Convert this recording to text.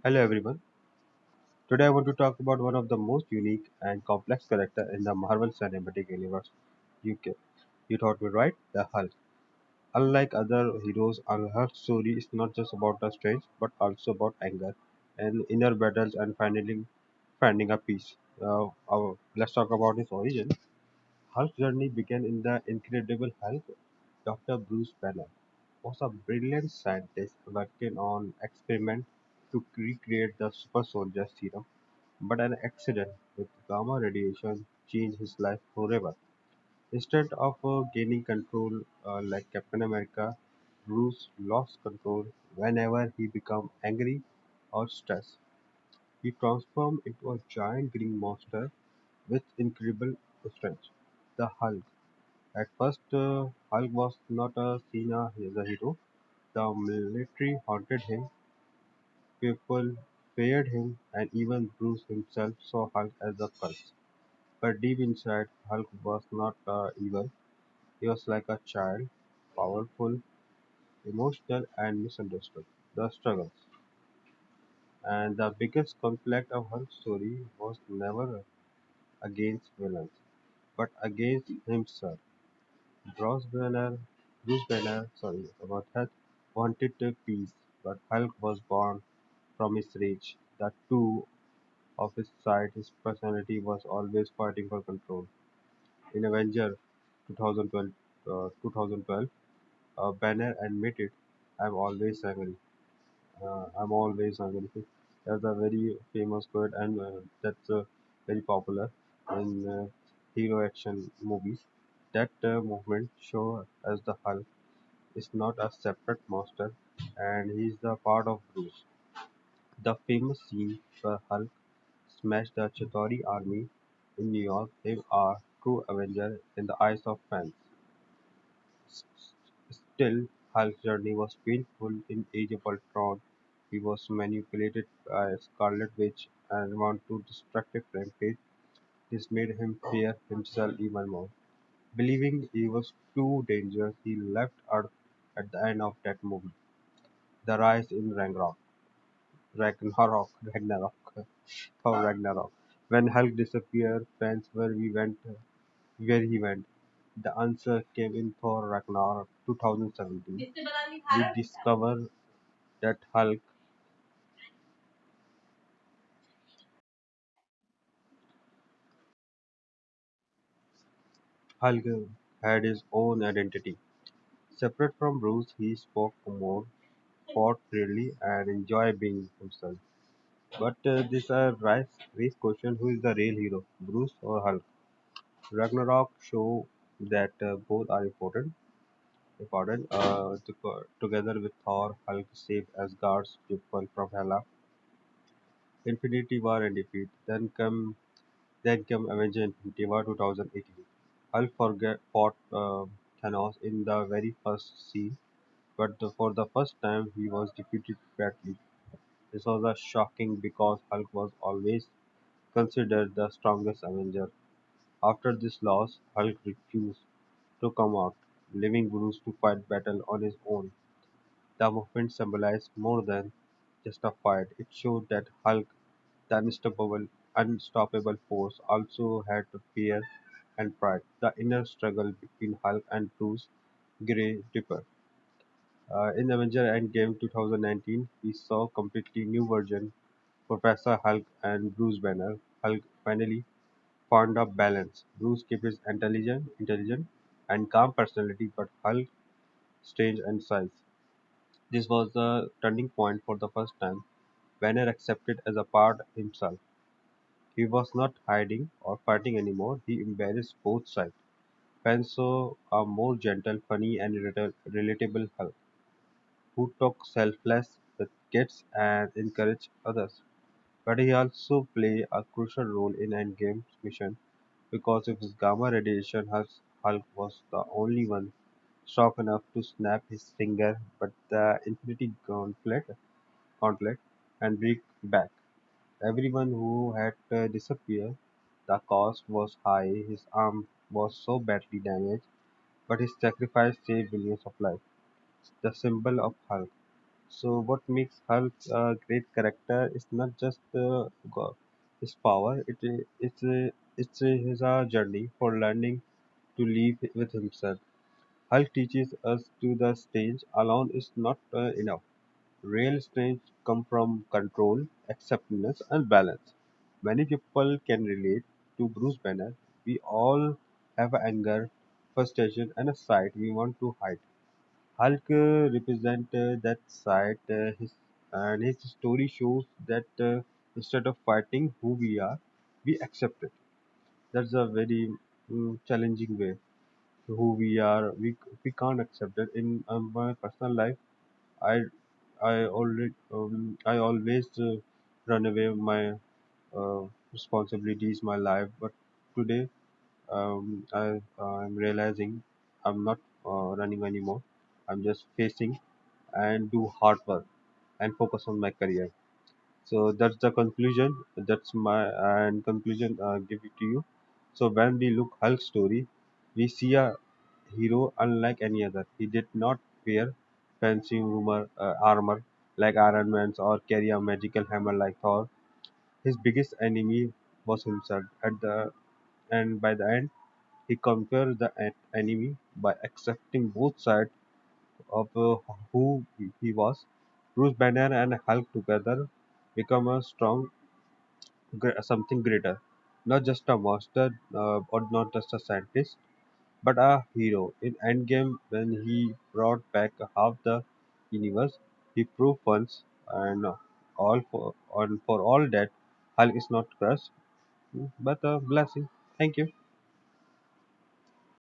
Hello everyone. Today I want to talk about one of the most unique and complex characters in the Marvel Cinematic Universe. UK. You thought me right? The Hulk. Unlike other heroes, Hulk's story is not just about the strength, but also about anger and inner battles and finally finding a peace. Let's talk about his origin. Hulk's journey began in the Incredible Hulk. Dr. Bruce Banner was a brilliant scientist working on experiment to recreate the super soldier serum. But an accident with gamma radiation changed his life forever. Instead of gaining control like Captain America, Bruce lost control whenever he became angry or stressed. He transformed into a giant green monster with incredible strength. The Hulk. At first, Hulk was not seen as a hero. The military haunted him, people feared him, and even Bruce himself saw Hulk as a curse. But deep inside, Hulk was not evil. He was like a child, powerful, emotional, and misunderstood. The struggles. And the biggest conflict of Hulk's story was never against villains, but against himself. Bruce Banner, Bruce Banner, sorry about that, wanted peace, but Hulk was born from his rage. The two of his side, his personality was always fighting for control. In Avenger 2012, Banner admitted, "I'm always angry. I'm always angry." That's a very famous quote, and that's very popular in hero action movies. That movement shows us the Hulk is not a separate monster, and he's the part of Bruce. The famous scene where Hulk smashed the Chitauri army in New York gave a true Avenger in the eyes of fans. Still, Hulk's journey was painful. In Age of Ultron, he was manipulated by Scarlet Witch and went to destructive rampage. This made him fear himself even more. Believing he was too dangerous, he left Earth at the end of that movie. The Rise in Ragnarok, for Ragnarok. When Hulk disappeared, fans where he went. The answer came in Thor Ragnarok 2017. We discover that Hulk had his own identity. Separate from Bruce, he spoke more, fought freely, and enjoyed being himself. But this race question: who is the real hero, Bruce or Hulk? Ragnarok show that both are important. Together with Thor, Hulk saved Asgard's people from Hela, Infinity War and defeat. Then come Avengers Infinity War 2018. Hulk fought Thanos in the very first scene, but for the first time he was defeated badly. This was a shocking because Hulk was always considered the strongest Avenger. After this loss, Hulk refused to come out, leaving Bruce to fight battle on his own. The movement symbolized more than just a fight. It showed that Hulk, the unstoppable force, also had fear and pride. The inner struggle between Hulk and Bruce Grey Dipper. In Avenger Endgame 2019, we saw completely new version Professor Hulk and Bruce Banner. Hulk finally found a balance. Bruce kept his intelligent and calm personality, but Hulk strange and size. This was the turning point for the first time. Banner accepted as a part himself. He was not hiding or fighting anymore. He embraced both sides. Fans saw a more gentle, funny, and relatable Hulk, who took selfless with kids and encouraged others. But he also played a crucial role in Endgame's mission because of his gamma radiation. Hulk was the only one strong enough to snap his finger, but the Infinity Gauntlet and break back. Everyone who had disappeared. The cost was high. His arm was so badly damaged, but his sacrifice saved billions of lives. The symbol of Hulk. So what makes Hulk a great character is not just his power. It's his journey for learning to live with himself. Hulk teaches us to the stage alone is not enough. Real strength comes from control, acceptance, and balance. Many people can relate to Bruce Banner. We all have anger, frustration, and a side we want to hide. Hulk represents that side. His story shows that instead of fighting who we are, we accept it. That's a very challenging way. Who we are, we can't accept it. In my personal life, I I always run away with my responsibilities, my life. But today, I'm realizing I'm not running anymore. I'm just facing and do hard work and focus on my career. So that's the conclusion. That's my and conclusion. Give it to you. So when we look Hulk story, we see a hero unlike any other. He did not wear fancy armor like Iron Man's or carry a magical hammer like Thor. His biggest enemy was himself. At the and by the end, he conquered the enemy by accepting both sides of who he was. Bruce Banner and Hulk together become a strong something greater, not just a master or not just a scientist, but a hero. In Endgame, when he brought back half the universe, he proved once and for all that Hulk is not crushed, but a blessing. Thank you.